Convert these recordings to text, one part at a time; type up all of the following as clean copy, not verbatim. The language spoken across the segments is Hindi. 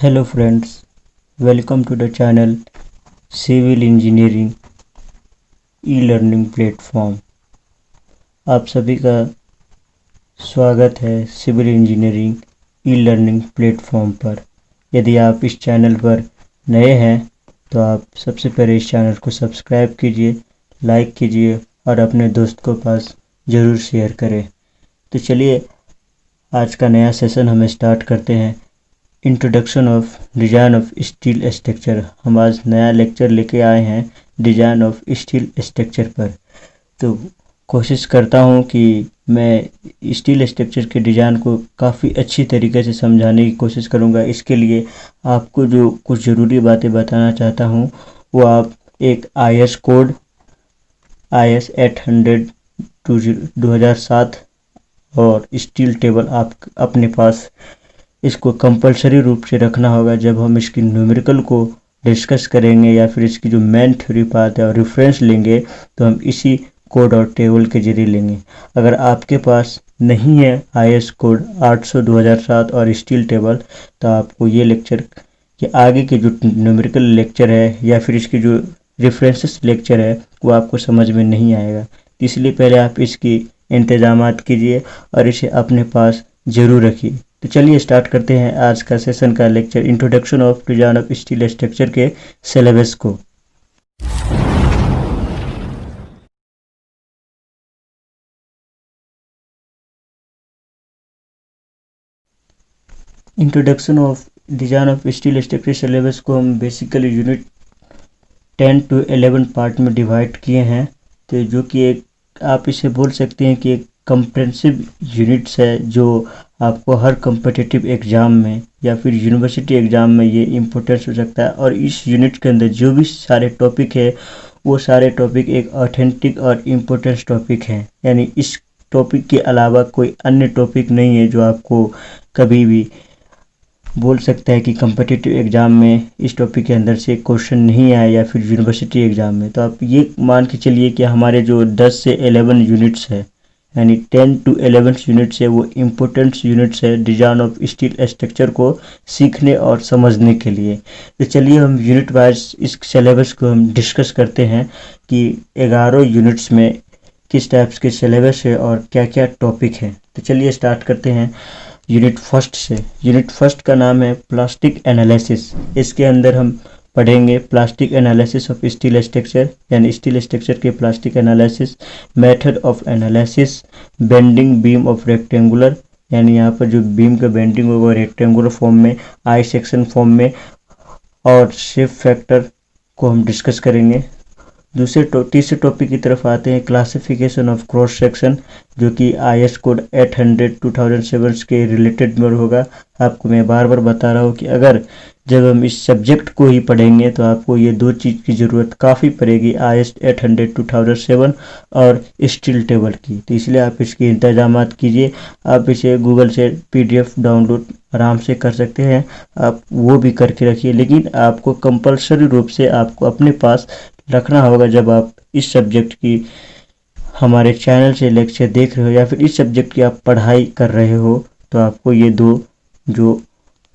Hello friends, welcome to the channel Civil Engineering e-learning platform. आप सभी का स्वागत है सिविल इंजीनियरिंग ई-लर्निंग प्लेटफॉर्म पर। यदि आप इस चैनल पर नए हैं तो आप सबसे पहले इस चैनल को सब्सक्राइब कीजिए, लाइक कीजिए और अपने दोस्त को पास ज़रूर शेयर करें। तो चलिए आज का नया सेशन हम स्टार्ट करते हैं। Introduction of design of steel structure. हम आज नया लेक्चर लेके आए हैं डिज़ाइन ऑफ स्टील स्ट्रक्चर पर। तो कोशिश करता हूँ कि मैं स्टील स्ट्रक्चर के डिज़ाइन को काफ़ी अच्छी तरीके से समझाने की कोशिश करूँगा। इसके लिए आपको जो कुछ ज़रूरी बातें बताना चाहता हूँ वो आप एक IS कोड IS 800 2007 और स्टील टेबल आप अपने पास इसको कंपलसरी रूप से रखना होगा। जब हम इसकी न्यूमेरिकल को डिस्कस करेंगे या फिर इसकी जो मेन थ्योरी पार्ट है और रेफरेंस लेंगे तो हम इसी कोड और टेबल के जरिए लेंगे। अगर आपके पास नहीं है IS कोड 800 2007 और स्टील टेबल तो आपको ये लेक्चर के आगे के जो न्यूमेरिकल लेक्चर है या फिर इसकी जो रेफरेंसेस लेक्चर है वो आपको समझ में नहीं आएगा। इसलिए पहले आप इसकी इंतजामात कीजिए और इसे अपने पास ज़रूर रखिए। तो चलिए स्टार्ट करते हैं आज का सेशन का lecture introduction of design of steel structure के सिलेबस को। Introduction of design of steel structure syllabus को हम बेसिकली यूनिट 10 to 11 पार्ट में डिवाइड किए हैं। तो जो कि एक आप इसे बोल सकते हैं कि एक कंप्रेहेंसिव यूनिट्स है जो आपको हर कम्पिटिटिव एग्ज़ाम में या फिर यूनिवर्सिटी एग्ज़ाम में ये इम्पोर्टेंस हो सकता है। और इस यूनिट के अंदर जो भी सारे टॉपिक है वो सारे टॉपिक एक ऑथेंटिक और इम्पोर्टेंट टॉपिक हैं। यानी इस टॉपिक के अलावा कोई अन्य टॉपिक नहीं है जो आपको कभी भी बोल सकता है कि कम्पिटिटिव एग्ज़ाम में इस टॉपिक के अंदर से क्वेश्चन नहीं आया या फिर यूनिवर्सिटी एग्ज़ाम में। तो आप ये मान के चलिए कि हमारे जो 10 से 11 यूनिट्स है यानी 10 to 11 यूनिट्स है वो इम्पोर्टेंट यूनिट्स है डिज़ाइन ऑफ स्टील स्ट्रक्चर को सीखने और समझने के लिए। तो चलिए हम यूनिट वाइज इस सिलेबस को हम डिस्कस करते हैं कि 11 यूनिट्स में किस टाइप्स के सिलेबस है और क्या क्या टॉपिक है। तो चलिए स्टार्ट करते हैं यूनिट फर्स्ट से। यूनिट फर्स्ट का नाम है प्लास्टिक एनालिसिस। इसके अंदर हम पढ़ेंगे plastic analysis of steel structure यानी स्टील स्ट्रक्चर के plastic analysis, method of analysis, bending beam of rectangular यानी यहाँ पर जो बीम का बेंडिंग होगा रेक्टेंगुलर फॉर्म में, आई सेक्शन फॉर्म में, और शेप फैक्टर को हम डिस्कस करेंगे। तीसरे टॉपिक की तरफ आते हैं क्लासिफिकेशन ऑफ क्रॉस सेक्शन जो कि IS कोड 800 2007 के रिलेटेड में होगा। आपको मैं बार बार बता रहा हूँ कि अगर जब हम इस सब्जेक्ट को ही पढ़ेंगे तो आपको ये दो चीज़ की ज़रूरत काफ़ी पड़ेगी, IS 800 2007 और स्टील टेबल की। तो इसलिए आप इसके इंतजामात कीजिए। आप इसे गूगल से PDF डाउनलोड आराम से कर सकते हैं, आप वो भी करके रखिए। लेकिन आपको कंपलसरी रूप से आपको अपने पास रखना होगा जब आप इस सब्जेक्ट की हमारे चैनल से लेक्चर देख रहे हो या फिर इस सब्जेक्ट की आप पढ़ाई कर रहे हो तो आपको ये दो जो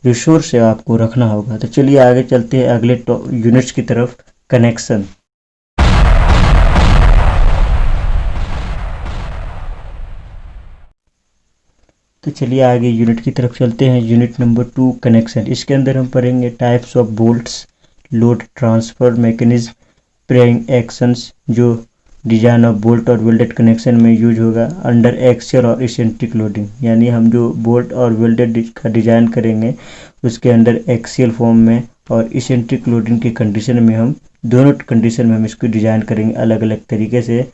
रिसोर्स है आपको रखना होगा। तो चलिए आगे चलते हैं अगले यूनिट्स की तरफ, कनेक्शन। तो चलिए आगे यूनिट की तरफ चलते हैं। Unit number 2 connection. इसके अंदर हम पढ़ेंगे types of bolts, load transfer mechanism, prying actions जो डिजाइन ऑफ बोल्ट और वेल्डेड कनेक्शन में यूज होगा, अंडर एक्सियल और इसेंट्रिक लोडिंग यानी हम जो बोल्ट और वेल्डेड का डिजाइन करेंगे उसके अंडर एक्सियल फॉर्म में और इसेंट्रिक लोडिंग की कंडीशन में हम दोनों कंडीशन में हम इसको डिजाइन करेंगे अलग अलग तरीके से।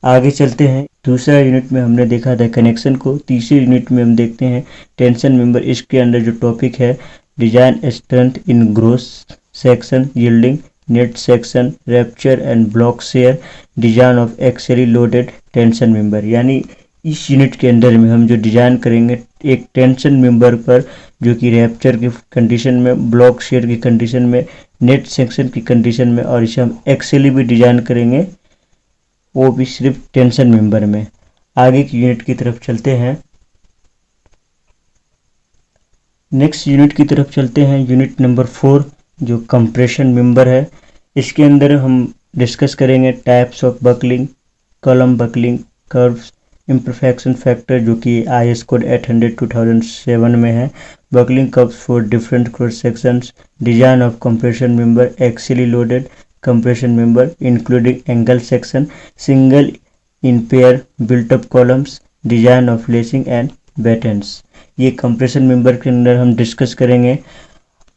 आगे चलते हैं। दूसरा यूनिट में हमने देखा था कनेक्शन को। तीसरे यूनिट में हम देखते हैं टेंशन मेंबर। इसके अंदर जो टॉपिक है design strength in gross section, yielding, net section, rupture and block shear, design of axially loaded tension member. यानी इस यूनिट के अंदर में हम जो डिजाइन करेंगे एक टेंशन मेंबर पर जो कि रैप्चर की कंडीशन में, ब्लॉक शेयर की कंडीशन में, नेट सेक्शन की कंडीशन में, और इसे हम एक्सियली भी डिजाइन करेंगे वो भी सिर्फ टेंशन मेंबर में। आगे की यूनिट की तरफ चलते हैं। नेक्स्ट यूनिट की तरफ चलते हैं, यूनिट नंबर 4 जो कंप्रेशन मेंबर है। इसके अंदर हम डिस्कस करेंगे types of buckling, column buckling, curves, imperfection factor जो कि IS कोड 800 2007 में है, buckling curves for different cross sections, design of compression member, axially loaded compression member including angle section, single in pair built up columns, design of lacing and battens। ये कंप्रेशन मेंबर के अंदर हम डिस्कस करेंगे।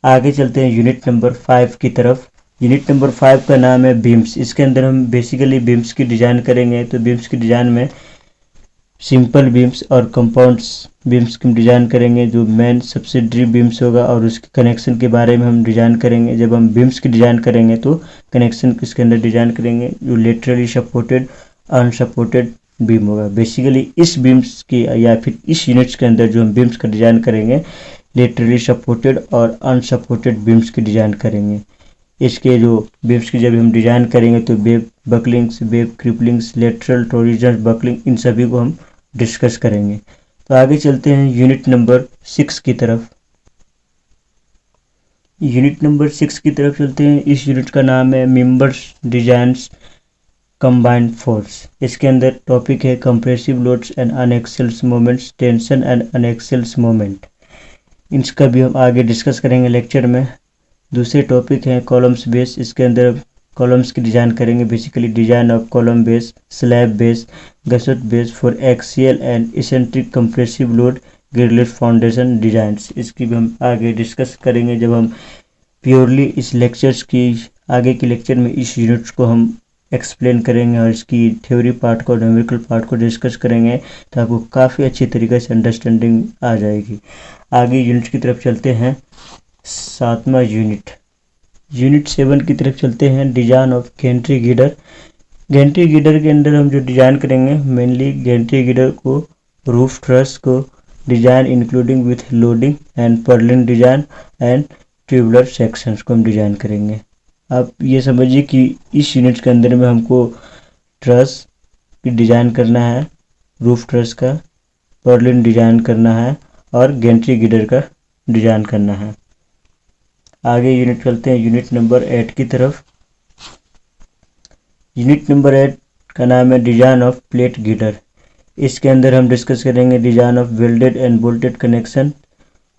आगे चलते हैं यूनिट नंबर 5 की तरफ। यूनिट नंबर 5 का नाम है बीम्स। इसके अंदर हम बेसिकली बीम्स की डिज़ाइन करेंगे। तो बीम्स की डिज़ाइन में सिंपल बीम्स और कंपाउंड्स बीम्स की डिज़ाइन करेंगे, जो मेन सब्सिडरी बीम्स होगा, और उसके कनेक्शन के बारे में हम डिज़ाइन करेंगे। जब हम बीम्स की डिज़ाइन करेंगे तो कनेक्शन किसके अंदर डिज़ाइन करेंगे, जो लेटरली सपोर्टेड अनसपोर्टेड बीम होगा। बेसिकली इस बीम्स की या फिर इस यूनिट्स के अंदर जो हम बीम्स का डिज़ाइन करेंगे, लेटरली सपोर्टेड और अनसपोर्टेड बीम्स की डिज़ाइन करेंगे। इसके जो बीम्स की जब हम डिज़ाइन करेंगे तो वेब बकलिंग्स, वेब क्रिपलिंग्स, लेटरल टॉरिजन बकलिंग, इन सभी को हम डिस्कस करेंगे। तो आगे चलते हैं यूनिट नंबर 6 की तरफ। यूनिट नंबर 6 की तरफ चलते हैं। इस यूनिट का नाम है मेंबर्स डिजाइंस कंबाइंड फोर्स। इसके अंदर टॉपिक है compressive loads and uniaxial moments, tension and uniaxial moment. इसका भी हम आगे डिस्कस करेंगे लेक्चर में। दूसरे टॉपिक हैं कॉलम्स बेस। इसके अंदर कॉलम्स की डिज़ाइन करेंगे, basically design of column base, slab base, गसट base for axial and eccentric compressive load, ग्रिडलेस foundation designs. इसकी भी हम आगे डिस्कस करेंगे जब हम प्योरली इस लेक्चर्स की आगे के लेक्चर में इस यूनिट्स को हम एक्सप्लेन करेंगे और इसकी थ्योरी पार्ट को, न्यूमेरिकल पार्ट को डिस्कस करेंगे, तो आपको काफ़ी अच्छी तरीके से अंडरस्टैंडिंग आ जाएगी। आगे यूनिट की तरफ चलते हैं। 7वां यूनिट, यूनिट 7 की तरफ चलते हैं, डिजाइन ऑफ गेंट्री गिडर। गेंट्री गिडर के अंदर हम जो डिज़ाइन करेंगे, मेनली गेंट्री गिडर को, रूफ ट्रस को design including with loading and pearling design and tubular sections को हम डिज़ाइन करेंगे। आप ये समझिए कि इस यूनिट के अंदर में हमको ट्रस की डिज़ाइन करना है, रूफ ट्रस का, पर्लिन डिज़ाइन करना है और गेंट्री गिडर का डिज़ाइन करना है। आगे यूनिट चलते हैं यूनिट नंबर 8 की तरफ। यूनिट नंबर 8 का नाम है डिज़ाइन ऑफ प्लेट गिडर। इसके अंदर हम डिस्कस करेंगे design of welded and bolted connection,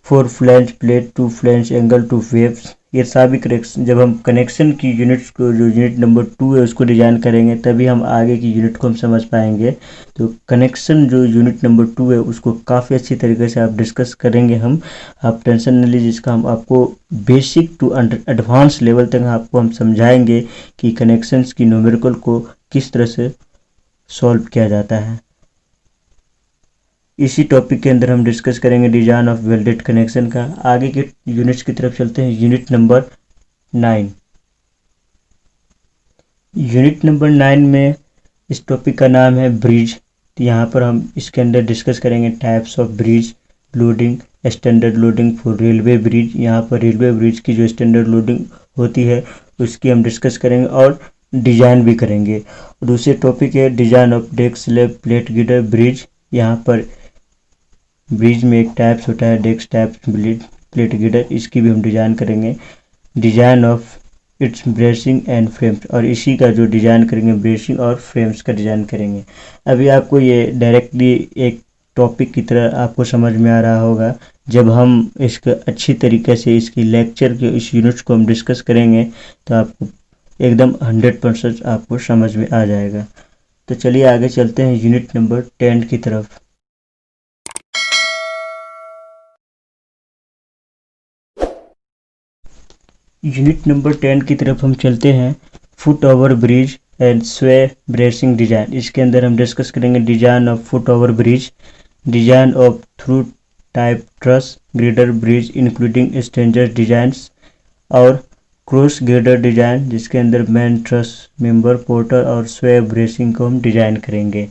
4 flange plate, 2 flange angle, 2 waves. ये सभी कनेक्शन, जब हम कनेक्शन की यूनिट्स को, जो यूनिट नंबर 2 है उसको डिज़ाइन करेंगे, तभी हम आगे की यूनिट को हम समझ पाएंगे। तो कनेक्शन जो यूनिट नंबर 2 है उसको काफ़ी अच्छी तरीके से आप डिस्कस करेंगे हम। आप टेंशन नहीं लीजिए, इसका हम आपको बेसिक टू एडवांस लेवल तक आपको हम समझाएंगे कि कनेक्शंस की न्यूमेरिकल को किस तरह से सॉल्व किया जाता है। इसी टॉपिक के अंदर हम डिस्कस करेंगे डिज़ाइन ऑफ वेल्डेड कनेक्शन का। आगे के यूनिट्स की तरफ चलते हैं। Unit number 9। यूनिट नंबर 9 में इस टॉपिक का नाम है ब्रिज। तो यहाँ पर हम इसके अंदर डिस्कस करेंगे types of bridge, loading, standard loading for railway bridge. यहाँ पर रेलवे ब्रिज की जो स्टैंडर्ड लोडिंग होती है उसकी हम डिस्कस करेंगे और डिज़ाइन भी करेंगे। दूसरे टॉपिक है design of deck slab plate girder bridge. यहाँ पर ब्रिज में एक टाइप्स होता है डेक्स टाइप्स प्लेट गिडर, इसकी भी हम डिज़ाइन करेंगे। Design of its bracing and frames, और इसी का जो डिज़ाइन करेंगे ब्रेसिंग और फ्रेम्स का डिज़ाइन करेंगे। अभी आपको ये डायरेक्टली एक टॉपिक की तरह आपको समझ में आ रहा होगा। जब हम इसके अच्छी तरीके से इसकी लेक्चर के इस यूनिट्स को हम डिस्कस करेंगे तो आपको एकदम 100% आपको समझ में आ जाएगा। तो चलिए आगे चलते हैं यूनिट नंबर 10 की तरफ। यूनिट नंबर 10 की तरफ हम चलते हैं, foot over bridge and sway bracing design. इसके अंदर हम डिस्कस करेंगे design of foot over bridge, design of through type truss girder bridge including stringer designs और क्रॉस ग्रिडर डिज़ाइन, जिसके अंदर मेन ट्रस मेंबर, पोर्टर और स्वे ब्रेसिंग को हम डिज़ाइन करेंगे।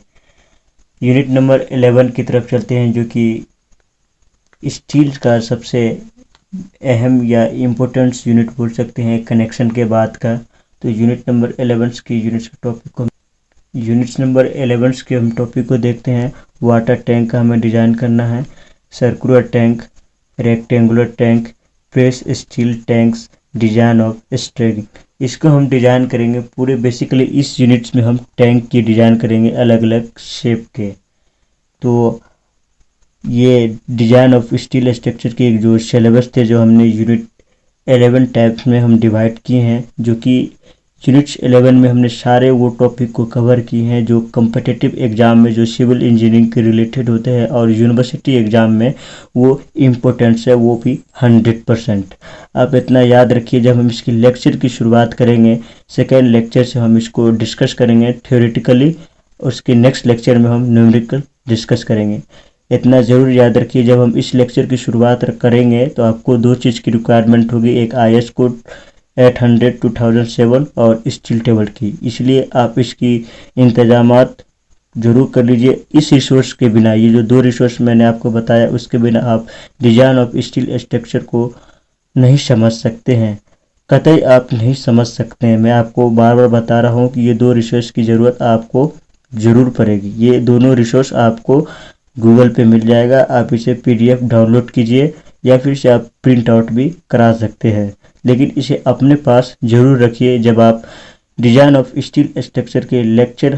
यूनिट नंबर 11 की तरफ चलते हैं, जो कि स्टील का सबसे अहम या इम्पोर्टेंस यूनिट बोल सकते हैं कनेक्शन के बाद का। तो यूनिट नंबर 11 की यूनिट्स के टॉपिक को यूनिट्स नंबर 11 के हम टॉपिक को देखते हैं। वाटर टैंक का हमें डिज़ाइन करना है, circular tank, rectangular tank, press steel tanks, design of string. इसको हम डिजाइन करेंगे पूरे। बेसिकली इस यूनिट्स में हम टैंक की डिजाइन करेंगे अलग अलग शेप के। तो ये डिजाइन ऑफ स्टील स्ट्रक्चर के जो सिलेबस थे जो हमने यूनिट 11 टाइप्स में हम डिवाइड किए हैं, जो कि यूनिट्स 11 में हमने सारे वो टॉपिक को कवर किए हैं जो कम्पिटिटिव एग्ज़ाम में जो सिविल इंजीनियरिंग के रिलेटेड होते हैं और यूनिवर्सिटी एग्ज़ाम में वो इम्पोर्टेंस है, वो भी 100%। आप इतना याद रखिए, जब हम इसकी लेक्चर की शुरुआत करेंगे सेकेंड लेक्चर से हम इसको डिस्कस करेंगे थ्योरेटिकली, उसके नेक्स्ट लेक्चर में हम न्यूमेरिकल डिस्कस करेंगे। इतना ज़रूर याद रखिए, जब हम इस लेक्चर की शुरुआत करेंगे तो आपको दो चीज़ की रिक्वायरमेंट होगी, एक IS कोड 800 2007 और स्टील टेबल की। इसलिए आप इसकी इंतजामात जरूर कर लीजिए। इस रिसोर्स के बिना, ये जो दो रिसोर्स मैंने आपको बताया, उसके बिना आप डिजाइन ऑफ स्टील स्ट्रक्चर को नहीं समझ सकते हैं, कतई आप नहीं समझ सकते हैं। मैं आपको बार बार बता रहा हूँ कि ये दो रिसोर्स की ज़रूरत आपको ज़रूर पड़ेगी। ये दोनों रिसोर्स आपको गूगल पे मिल जाएगा, आप इसे PDF डाउनलोड कीजिए या फिर से आप प्रिंट आउट भी करा सकते हैं, लेकिन इसे अपने पास ज़रूर रखिए। जब आप डिजाइन ऑफ स्टील स्ट्रक्चर के लेक्चर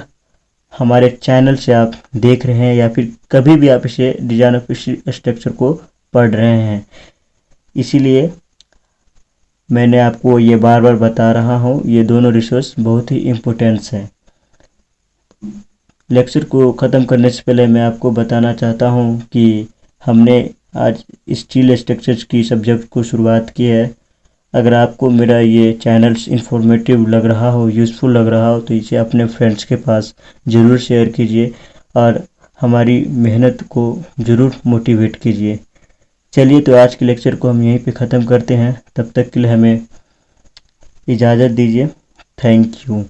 हमारे चैनल से आप देख रहे हैं या फिर कभी भी आप इसे डिजाइन ऑफ स्टील स्ट्रक्चर को पढ़ रहे हैं, इसीलिए मैंने आपको ये बार बार बता रहा हूँ, ये दोनों रिसोर्स बहुत ही इम्पोर्टेंट्स हैं। लेक्चर को ख़त्म करने से पहले मैं आपको बताना चाहता हूँ कि हमने आज स्टील स्ट्रक्चर्स की सब्जेक्ट को शुरुआत की है। अगर आपको मेरा ये चैनल्स इंफॉर्मेटिव लग रहा हो, यूज़फुल लग रहा हो, तो इसे अपने फ्रेंड्स के पास ज़रूर शेयर कीजिए और हमारी मेहनत को ज़रूर मोटिवेट कीजिए। चलिए, तो आज के लेक्चर को हम यहीं पे ख़त्म करते हैं। तब तक के लिए हमें इजाज़त दीजिए। Thank you.